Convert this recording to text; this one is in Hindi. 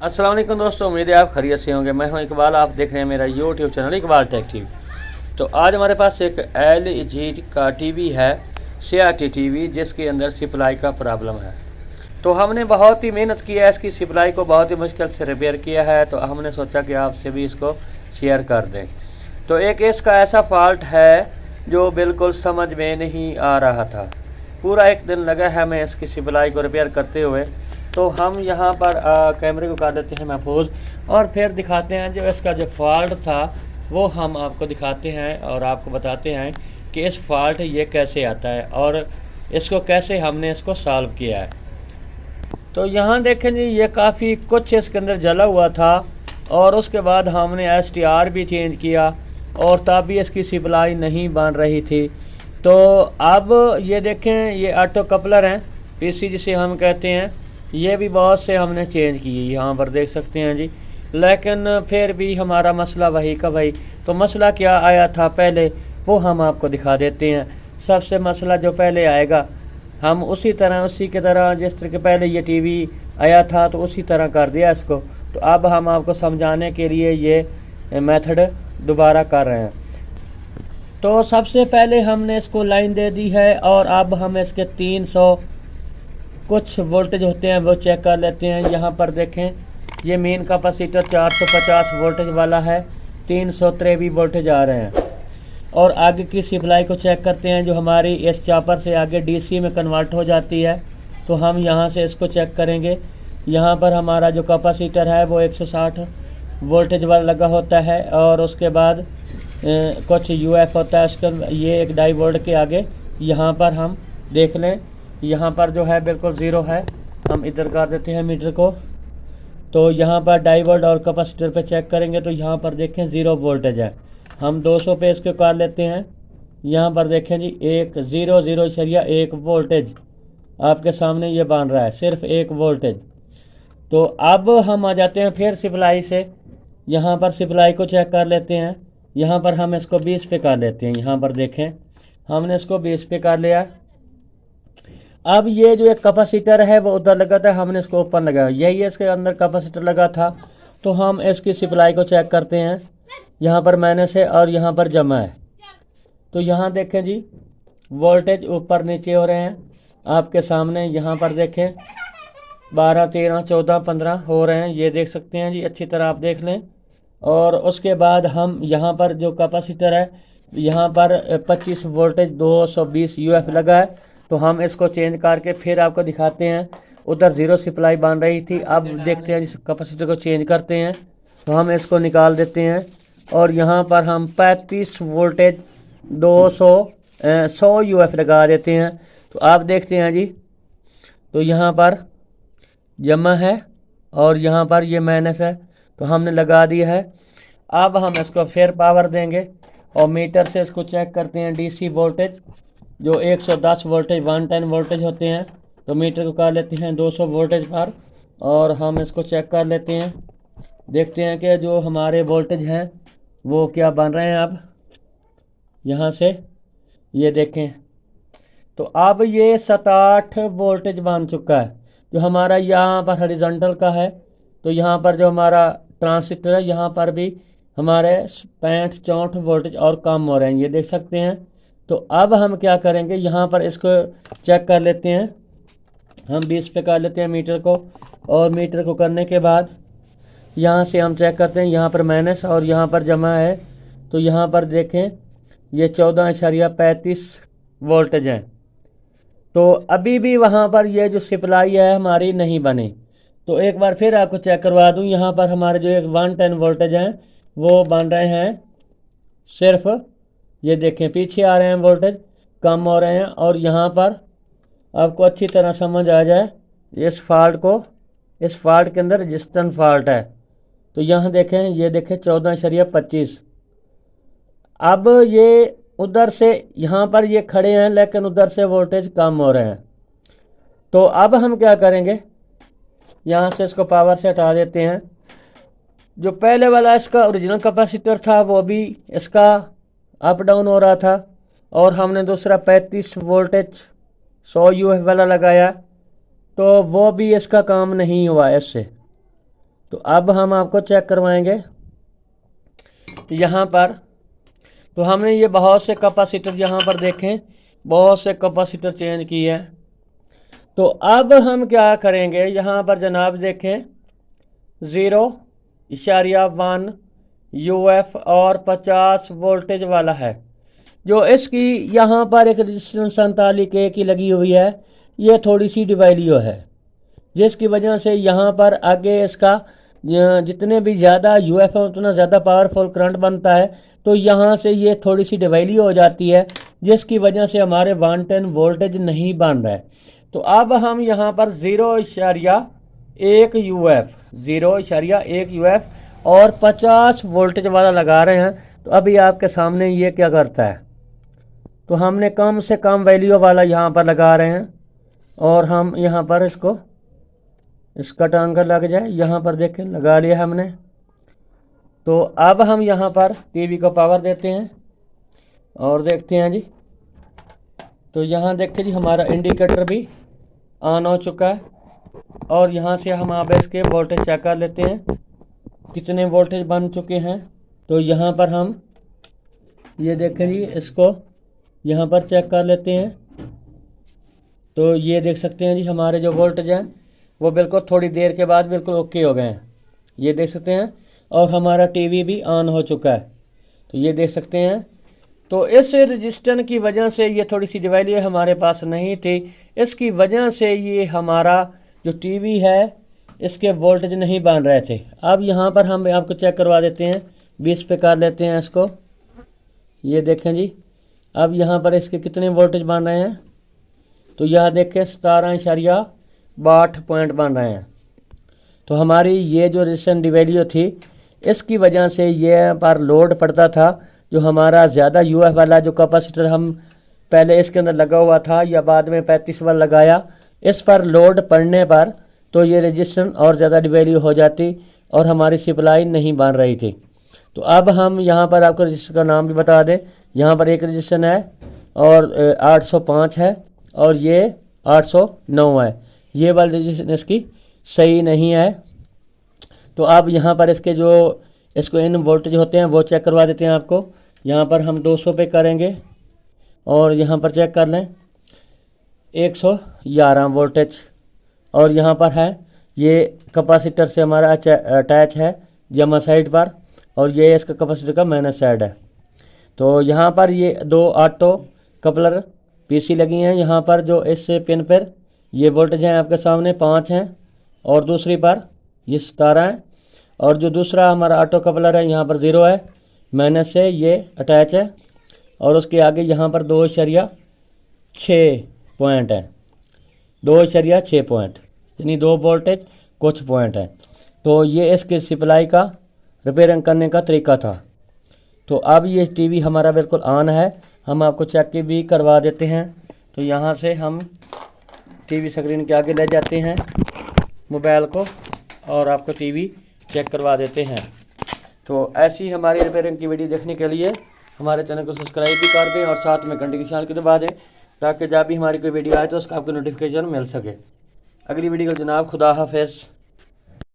अस्सलाम वालेकुम दोस्तों, उम्मीद है आप खैरियत से होंगे। मैं हूं इकबाल, आप देख रहे हैं मेरा YouTube channel Iqbal tech TV. तो आज हमारे पास एक LG का टीवी है, CRT टीवी, जिसके अंदर सप्लाई का प्रॉब्लम है। तो हमने बहुत ही मेहनत की है, इसकी सप्लाई को बहुत ही मुश्किल से रिपेयर किया है। तो हमने सोचा कि आपसे भी इसको शेयर कर दें। तो एक इसका ऐसा फॉल्ट है जो बिल्कुल समझ में नहीं आ रहा था। पूरा एक दिन लगा है हमें इसकी सप्लाई को रिपेयर करते हुए। तो हम यहाँ पर कैमरे को कर देते हैं महफूज और फिर दिखाते हैं जो इसका जो फॉल्ट था वो हम आपको दिखाते हैं और आपको बताते हैं कि इस फॉल्ट ये कैसे आता है और इसको कैसे हमने इसको सॉल्व किया है। तो यहाँ देखें जी, ये काफ़ी कुछ इसके अंदर जला हुआ था और उसके बाद हमने STR भी चेंज किया और तब भी इसकी सप्लाई नहीं बन रही थी। तो अब ये देखें, ये ऑटो कपलर हैं, PC जिसे हम कहते हैं, ये भी बहुत से हमने चेंज किए, यहाँ पर देख सकते हैं जी। लेकिन फिर भी हमारा मसला वही का वही। तो मसला क्या आया था पहले वो हम आपको दिखा देते हैं। सबसे मसला जो पहले आएगा हम उसी की तरह जिस तरह के पहले ये टीवी आया था तो उसी तरह कर दिया इसको। तो अब हम आपको समझाने के लिए ये मेथड दोबारा कर रहे हैं। तो सबसे पहले हमने इसको लाइन दे दी है और अब हम इसके 300 कुछ वोल्टेज होते हैं वो चेक कर लेते हैं। यहाँ पर देखें, ये मेन कैपेसिटर 450 वोल्टेज वाला है, 353 वोल्टेज आ रहे हैं। और आगे की सप्लाई को चेक करते हैं जो हमारी इस चापर से आगे DC में कन्वर्ट हो जाती है। तो हम यहाँ से इसको चेक करेंगे। यहाँ पर हमारा जो कैपेसिटर है वो 160 वोल्टेज वाला लगा होता है और उसके बाद कुछ UF होता है उसके, ये एक डायोड के आगे यहाँ पर हम देख लें, यहाँ पर जो है बिल्कुल ज़ीरो है। हम इधर कर देते हैं मीटर को। तो यहाँ पर डायोड और कैपेसिटर पे चेक करेंगे तो यहाँ पर देखें 0 वोल्टेज है। हम 200 पे इसको कर लेते हैं। यहाँ पर देखें जी, 1 वोल्टेज आपके सामने ये बन रहा है, सिर्फ 1 वोल्टेज। तो अब हम आ जाते हैं फिर सप्लाई से। यहाँ पर सप्लाई को चेक कर लेते हैं। यहाँ पर हम इसको 20 पे कर लेते हैं। यहाँ पर देखें, हमने इसको 20 पे कर लिया। अब ये जो एक कैपेसिटर है वो उधर लगा था, हमने इसको ऊपर लगाया, यही इसके अंदर कैपेसिटर लगा था। तो हम इसकी सप्लाई को चेक करते हैं। यहाँ पर माइनस है और यहाँ पर जमा है। तो यहाँ देखें जी, वोल्टेज ऊपर नीचे हो रहे हैं आपके सामने। यहाँ पर देखें 12, 13, 14, 15 हो रहे हैं, ये देख सकते हैं जी, अच्छी तरह आप देख लें। और उसके बाद हम यहाँ पर जो कैपेसिटर है, यहाँ पर 25 वोल्टेज 220 UF लगा है। तो हम इसको चेंज करके फिर आपको दिखाते हैं। उधर 0 सप्लाई बन रही थी, अब देखते हैं इस कैपेसिटर को चेंज करते हैं। तो हम इसको निकाल देते हैं और यहाँ पर हम 35 वोल्टेज 100 UF लगा देते हैं। तो आप देखते हैं जी, तो यहाँ पर जमा है और यहाँ पर ये माइनस है। तो हमने लगा दिया है। अब हम इसको फिर पावर देंगे और मीटर से इसको चेक करते हैं DC वोल्टेज जो 110 वोल्टेज 110 वोल्टेज होते हैं। तो मीटर को कर लेते हैं 200 वोल्टेज पर और हम इसको चेक कर लेते हैं। देखते हैं कि जो हमारे वोल्टेज हैं वो क्या बन रहे हैं। अब यहाँ से ये देखें, तो अब ये 67 वोल्टेज बन चुका है जो हमारा यहाँ पर हॉरिजॉन्टल का है। तो यहाँ पर जो हमारा ट्रांजिस्टर है यहाँ पर भी हमारे 65-64 वोल्टेज और कम हो रहे हैं, ये देख सकते हैं। तो अब हम क्या करेंगे, यहाँ पर इसको चेक कर लेते हैं। हम 20 पे कर लेते हैं मीटर को और मीटर को करने के बाद यहाँ से हम चेक करते हैं। यहाँ पर माइनस और यहाँ पर जमा है। तो यहाँ पर देखें ये 14.35 वोल्टेज हैं। तो अभी भी वहाँ पर ये जो सप्लाई है हमारी नहीं बनी। तो एक बार फिर आपको चेक करवा दूँ। यहाँ पर हमारे जो एक 110 वोल्टेज हैं वो बन रहे हैं, सिर्फ ये देखें पीछे आ रहे हैं, वोल्टेज कम हो रहे हैं। और यहाँ पर आपको अच्छी तरह समझ आ जाए इस फॉल्ट को, इस फॉल्ट के अंदर रेजिस्टेंस फॉल्ट है। तो यहाँ देखें, ये देखें 14.25। अब ये उधर से यहाँ पर ये खड़े हैं लेकिन उधर से वोल्टेज कम हो रहे हैं। तो अब हम क्या करेंगे, यहाँ से इसको पावर से हटा देते हैं। जो पहले वाला इसका ओरिजिनल कैपेसिटर था वो भी इसका अप डाउन हो रहा था और हमने दूसरा 35 वोल्टेज 100 UF वाला लगाया तो वो भी इसका काम नहीं हुआ इससे। तो अब हम आपको चेक करवाएंगे यहाँ पर। तो हमने ये बहुत से कैपेसिटर यहाँ पर देखें, बहुत से कैपेसिटर चेंज किए हैं। तो अब हम क्या करेंगे, यहाँ पर जनाब देखें 0.1 UF और 50 वोल्टेज वाला है। जो इसकी यहाँ पर एक रजिस्टेंस 47K की लगी हुई है, ये थोड़ी सी डिवाइलियो है, जिसकी वजह से यहाँ पर आगे इसका जितने भी ज़्यादा UF है उतना ज़्यादा पावरफुल करंट बनता है। तो यहाँ से ये थोड़ी सी डिवाइलियो हो जाती है, जिसकी वजह से हमारे 110 वोल्टेज नहीं बन रहा है। तो अब हम यहाँ पर 0.1 UF और 50 वोल्टेज वाला लगा रहे हैं। तो अभी आपके सामने ये क्या करता है, तो हमने कम से कम वैल्यू वाला यहाँ पर लगा रहे हैं और हम यहाँ पर इसका टांगर लग जाए, यहाँ पर देखें लगा लिया हमने। तो अब हम यहाँ पर टीवी को पावर देते हैं और देखते हैं जी। तो यहाँ देखते जी हमारा इंडिकेटर भी ऑन हो चुका है और यहाँ से हम आप इसके वोल्टेज चेक कर लेते हैं कितने वोल्टेज बन चुके हैं। तो यहाँ पर हम ये देखें जी, इसको यहाँ पर चेक कर लेते हैं। तो ये देख सकते हैं जी हमारे जो वोल्टेज हैं वो बिल्कुल थोड़ी देर के बाद बिल्कुल ओके हो गए हैं, ये देख सकते हैं। और हमारा टीवी भी ऑन हो चुका है, तो ये देख सकते हैं। तो इस रजिस्टर की वजह से ये थोड़ी सी डिवाइस हमारे पास नहीं थी, इसकी वजह से ये हमारा जो टीवी है इसके वोल्टेज नहीं बन रहे थे। अब यहाँ पर हम आपको चेक करवा देते हैं, 20 पे कर लेते हैं इसको। ये देखें जी, अब यहाँ पर इसके कितने वोल्टेज बन रहे हैं। तो यह देखें 17.62 पॉइंट बन रहे हैं। तो हमारी ये जो रजिस्टर डिवाइलियो थी इसकी वजह से ये पर लोड पड़ता था। जो हमारा ज़्यादा UF वाला जो कैपेसिटर हम पहले इसके अंदर लगा हुआ था या बाद में 35 वाला लगाया, इस पर लोड पड़ने पर तो ये रजिस्टर और ज़्यादा डिवाइलियो हो जाती और हमारी सप्लाई नहीं बन रही थी। तो अब हम यहाँ पर आपको रजिस्टर का नाम भी बता दें। यहाँ पर एक रजिस्टर है और 805 है और ये 809 है। ये वाली रजिस्टर इसकी सही नहीं है। तो आप यहाँ पर इसको इन वोल्टेज होते हैं वो चेक करवा देते हैं आपको। यहाँ पर हम 200 पे करेंगे और यहाँ पर चेक कर लें 111 वोल्टेज। और यहाँ पर है ये कैपेसिटर से हमारा अटैच है जमा साइड पर और ये इसका कैपेसिटर का माइनस साइड है। तो यहाँ पर ये 2 ऑटो कपलर PC लगी हैं। यहाँ पर जो इस पिन पर ये वोल्टेज हैं आपके सामने 5 हैं और दूसरी पर ये 17 है। और जो दूसरा हमारा ऑटो कपलर है यहाँ पर 0 है, माइनस से ये अटैच है। और उसके आगे यहाँ पर 2.6 पॉइंट है, 2.6 पॉइंट, यानी 2 वोल्टेज कुछ पॉइंट है। तो ये इसके सप्लाई का रिपेयरिंग करने का तरीका था। तो अब ये टीवी हमारा बिल्कुल ऑन है, हम आपको चेक भी करवा देते हैं। तो यहाँ से हम टीवी स्क्रीन के आगे ले जाते हैं मोबाइल को और आपको टीवी चेक करवा देते हैं। तो ऐसी हमारी रिपेयरिंग की वीडियो देखने के लिए हमारे चैनल को सब्सक्राइब भी कर दें और साथ में घंटे की निशान को दबा दें, ताकि जब भी हमारी कोई वीडियो आए तो उसका आपको नोटिफिकेशन मिल सके। अगली वीडियो को जनाब खुदा हाफिज़।